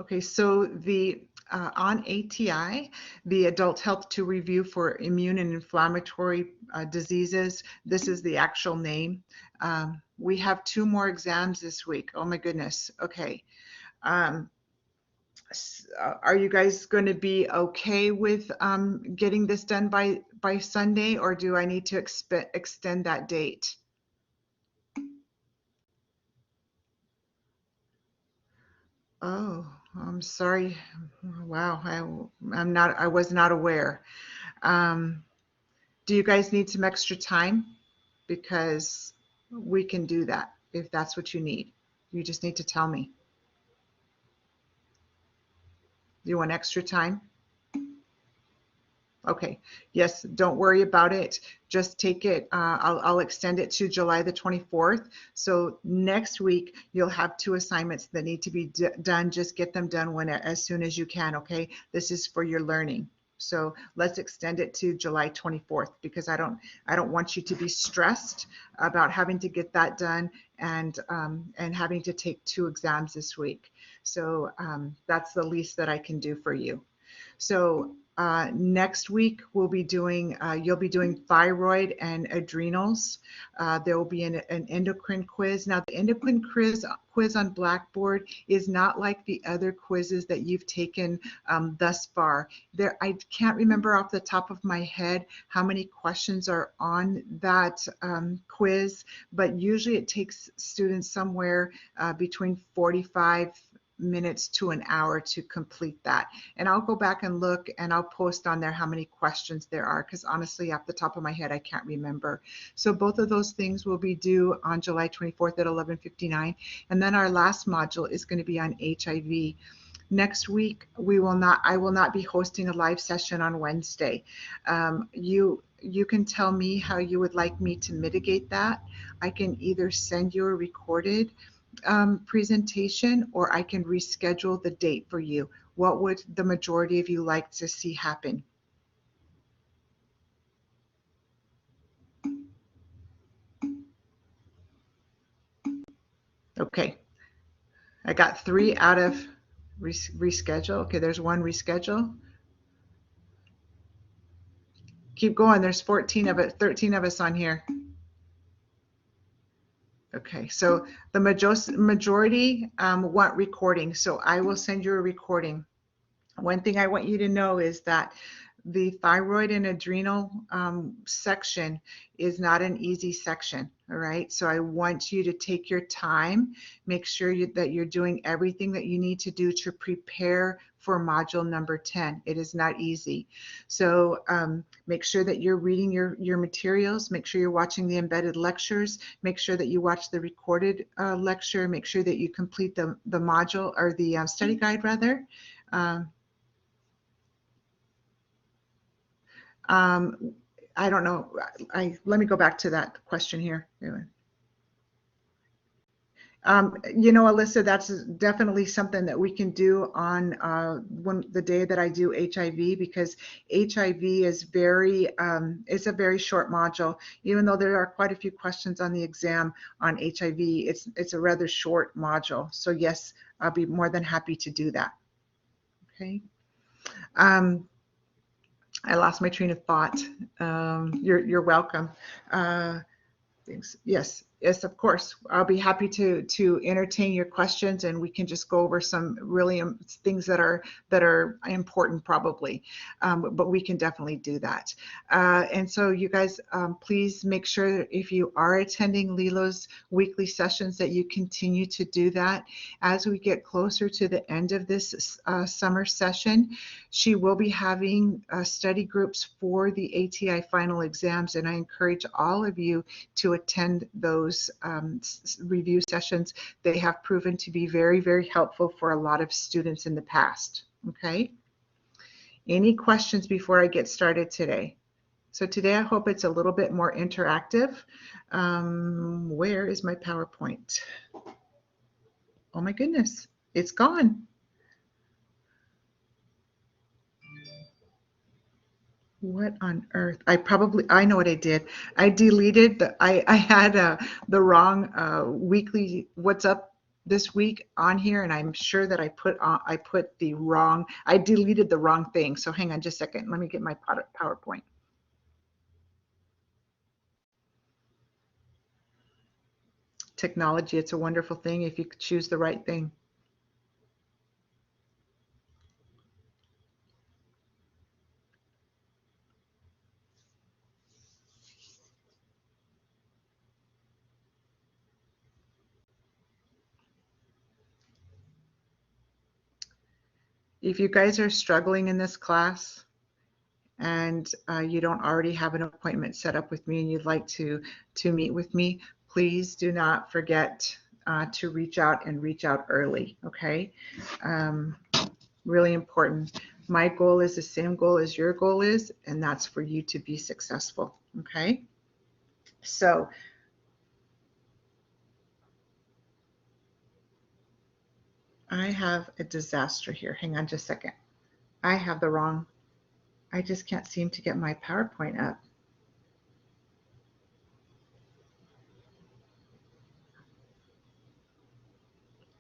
Okay, so the on ATI, the Adult Health 2 Review for Immune and Inflammatory Diseases, this is the actual name. We have 2 more exams this week. Oh my goodness. Okay. Um, are you guys going to be okay with getting this done by Sunday, or do I need to extend that date? Oh, I'm sorry. Wow, I was not aware. Um, do you guys need some extra time? Because we can do that if that's what you need. You just need to tell me. Do you want extra time? Okay. Yes, don't worry about it. Just take it. I'll extend it to July the 24th. So next week, you'll have 2 assignments that need to be done. Just get them done as soon as you can, okay? This is for your learning. So let's extend it to July 24th because I don't want you to be stressed about having to get that done and having to take 2 exams this week. So that's the least that I can do for you. So next week we'll be doing, you'll be doing thyroid and adrenals. There will be an endocrine quiz. Now the endocrine quiz on Blackboard is not like the other quizzes that you've taken thus far. I can't remember off the top of my head how many questions are on that quiz, but usually it takes students somewhere between 45 minutes to an hour to complete that. And I'll go back and look and I'll post on there how many questions there are because honestly, off the top of my head, I can't remember. So both of those things will be due on July 24th at 11:59. And then our last module is going to be on HIV. Next week, I will not be hosting a live session on Wednesday. You can tell me how you would like me to mitigate that. I can either send you a recorded presentation, or I can reschedule the date for you. What would the majority of you like to see happen? Okay, I got 3 out of reschedule. Okay, there's 1 reschedule. Keep going. There's 13 of us on here. Okay, so the majority want recording, so I will send you a recording. One thing I want you to know is that the thyroid and adrenal section is not an easy section, all right? So I want you to take your time, make sure that you're doing everything that you need to do to prepare for module number 10. It is not easy. So make sure that you're reading your materials, make sure you're watching the embedded lectures, make sure that you watch the recorded lecture, make sure that you complete the module or the study guide rather. I don't know. Let me go back to that question here. Alyssa, that's definitely something that we can do on the day that I do HIV, because HIV is it's a very short module. Even though there are quite a few questions on the exam on HIV, it's a rather short module. So yes, I'll be more than happy to do that. Okay. I lost my train of thought. You're welcome. Thanks. Yes, of course. I'll be happy to entertain your questions, and we can just go over some really things that are important probably, but we can definitely do that. And so you guys, please make sure if you are attending Lilo's weekly sessions that you continue to do that. As we get closer to the end of this summer session, she will be having study groups for the ATI final exams, and I encourage all of you to attend those review sessions. They have proven to be very, very helpful for a lot of students in the past. Okay. Any questions before I get started today? So today I hope it's a little bit more interactive. Where is my PowerPoint? Oh my goodness, it's gone. What on earth? I know what I did. I deleted I had the wrong weekly what's up this week on here, and I'm sure that I deleted the wrong thing. So hang on just a second. Let me get my PowerPoint. Technology, it's a wonderful thing if you choose the right thing. If you guys are struggling in this class and you don't already have an appointment set up with me and you'd like to meet with me, please do not forget to reach out and reach out early, okay? Really important. My goal is the same goal as your goal is, and that's for you to be successful, okay? So I have a disaster here. Hang on just a second. I just can't seem to get my PowerPoint up.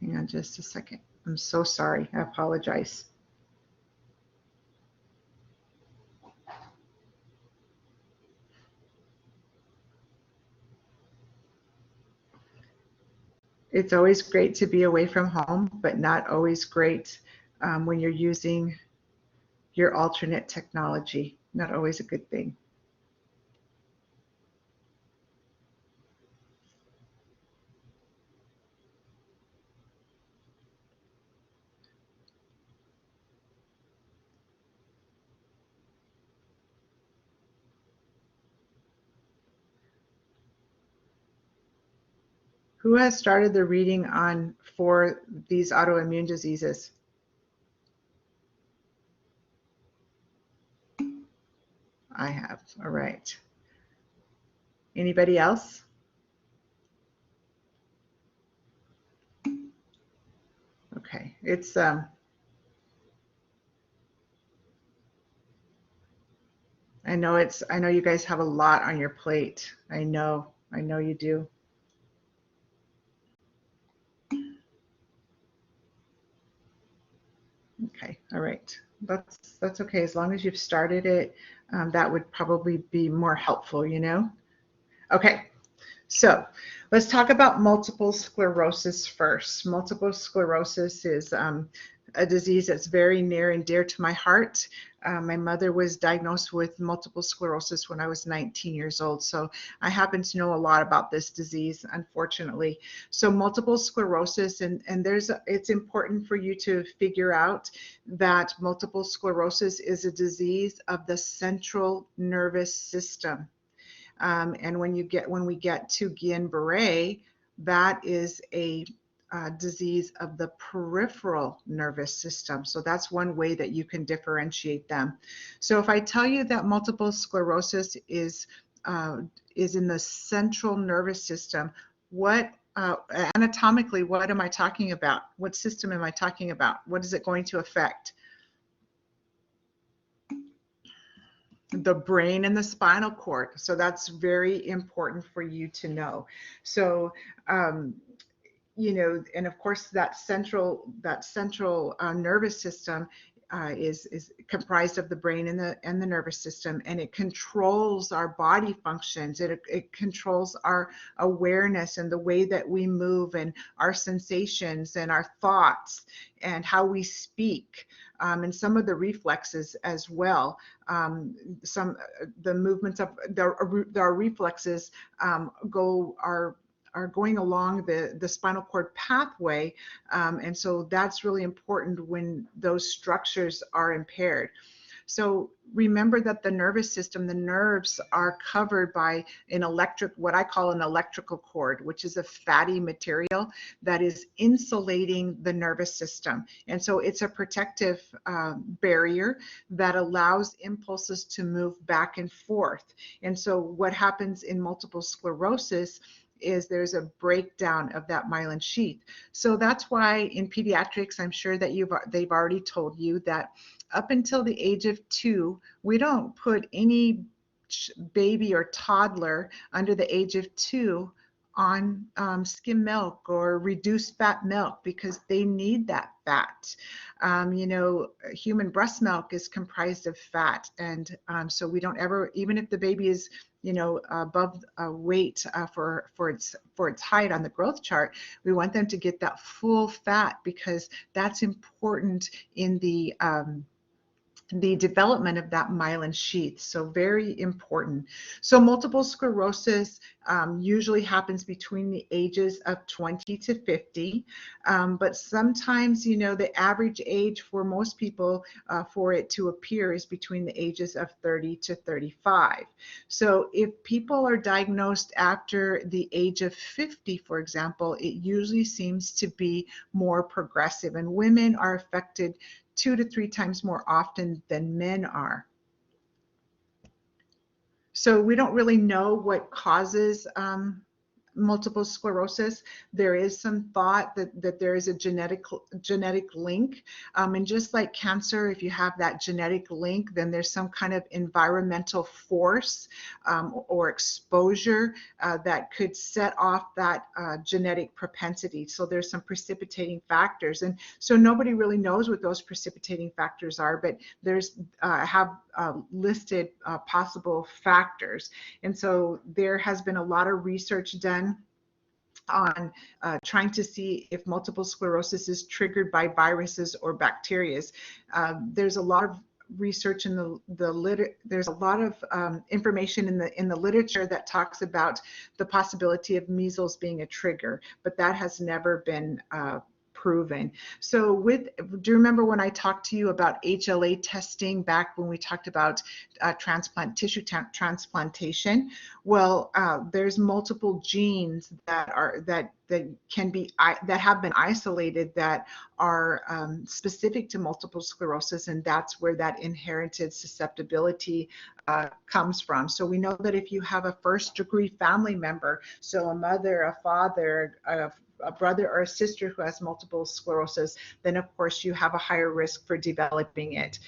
Hang on just a second. I'm so sorry. I apologize. It's always great to be away from home, but not always great when you're using your alternate technology. Not always a good thing. Who has started the reading for these autoimmune diseases? I have. All right. Anybody else? Okay. I know you guys have a lot on your plate. I know you do. Okay. All right. That's okay. As long as you've started it, that would probably be more helpful, you know? Okay. So let's talk about multiple sclerosis first. Multiple sclerosis is a disease that's very near and dear to my heart. My mother was diagnosed with multiple sclerosis when I was 19 years old. So I happen to know a lot about this disease, unfortunately. So multiple sclerosis, and it's important for you to figure out that multiple sclerosis is a disease of the central nervous system. And when we get to Guillain-Barré, that is a disease of the peripheral nervous system. So that's one way that you can differentiate them. So if I tell you that multiple sclerosis is in the central nervous system, what anatomically, what am I talking about? What system am I talking about? What is it going to affect? The brain and the spinal cord. So that's very important for you to know. So, and of course that central nervous system is comprised of the brain and the nervous system, and it controls our body functions. It controls our awareness and the way that we move and our sensations and our thoughts and how we speak. And some of the reflexes as well. The movements of our reflexes are going along the spinal cord pathway. And so that's really important when those structures are impaired. So remember that the nervous system, the nerves are covered by what I call an electrical cord, which is a fatty material that is insulating the nervous system. And so it's a protective barrier that allows impulses to move back and forth. And so what happens in multiple sclerosis is there's a breakdown of that myelin sheath. So that's why in pediatrics, I'm sure that they've already told you that up until the age of 2, we don't put any baby or toddler under the age of 2 on skim milk or reduced fat milk because they need that fat. You know, human breast milk is comprised of fat, and so we don't ever, even if the baby is, you know, above weight for its height on the growth chart, we want them to get that full fat because that's important in the development of that myelin sheath. So very important. So multiple sclerosis usually happens between the ages of 20 to 50. But sometimes, you know, the average age for most people for it to appear is between the ages of 30 to 35. So if people are diagnosed after the age of 50, for example, it usually seems to be more progressive, and women are affected 2 to 3 times more often than men are. So we don't really know what causes multiple sclerosis. There is some thought that there is a genetic link. And just like cancer, if you have that genetic link, then there's some kind of environmental force or exposure that could set off that genetic propensity. So there's some precipitating factors. And so nobody really knows what those precipitating factors are, but there's listed possible factors. And so there has been a lot of research done on trying to see if multiple sclerosis is triggered by viruses or bacteria. There's a lot of research in there's a lot of information in the literature that talks about the possibility of measles being a trigger, but that has never been proven. So do you remember when I talked to you about HLA testing back when we talked about tissue transplantation? Well, there's multiple genes that have been isolated that are specific to multiple sclerosis, and that's where that inherited susceptibility comes from. So we know that if you have a first-degree family member, so a mother, a father, a brother or a sister who has multiple sclerosis, then of course you have a higher risk for developing it.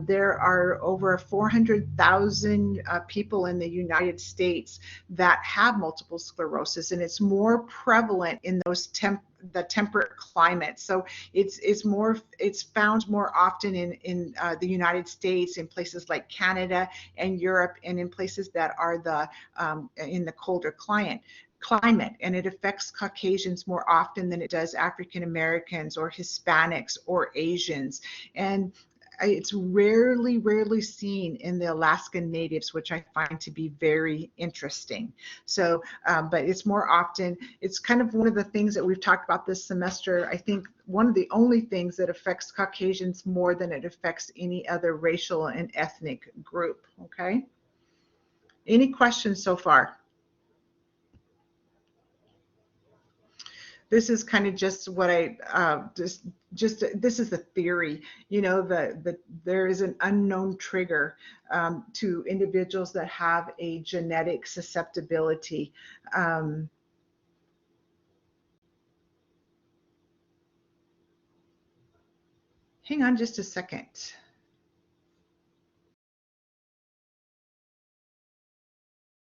There are over 400,000 people in the United States that have multiple sclerosis, and it's more prevalent in those the temperate climate. So it's found more often in the United States, in places like Canada and Europe, and in places that are in the colder climate, and it affects Caucasians more often than it does African Americans or Hispanics or Asians. And it's rarely seen in the Alaskan natives, which I find to be very interesting. So, but it's more often, it's kind of one of the things that we've talked about this semester. I think one of the only things that affects Caucasians more than it affects any other racial and ethnic group. Okay. Any questions so far? This is kind of just what this is the theory, you know, there is an unknown trigger to individuals that have a genetic susceptibility. Hang on just a second.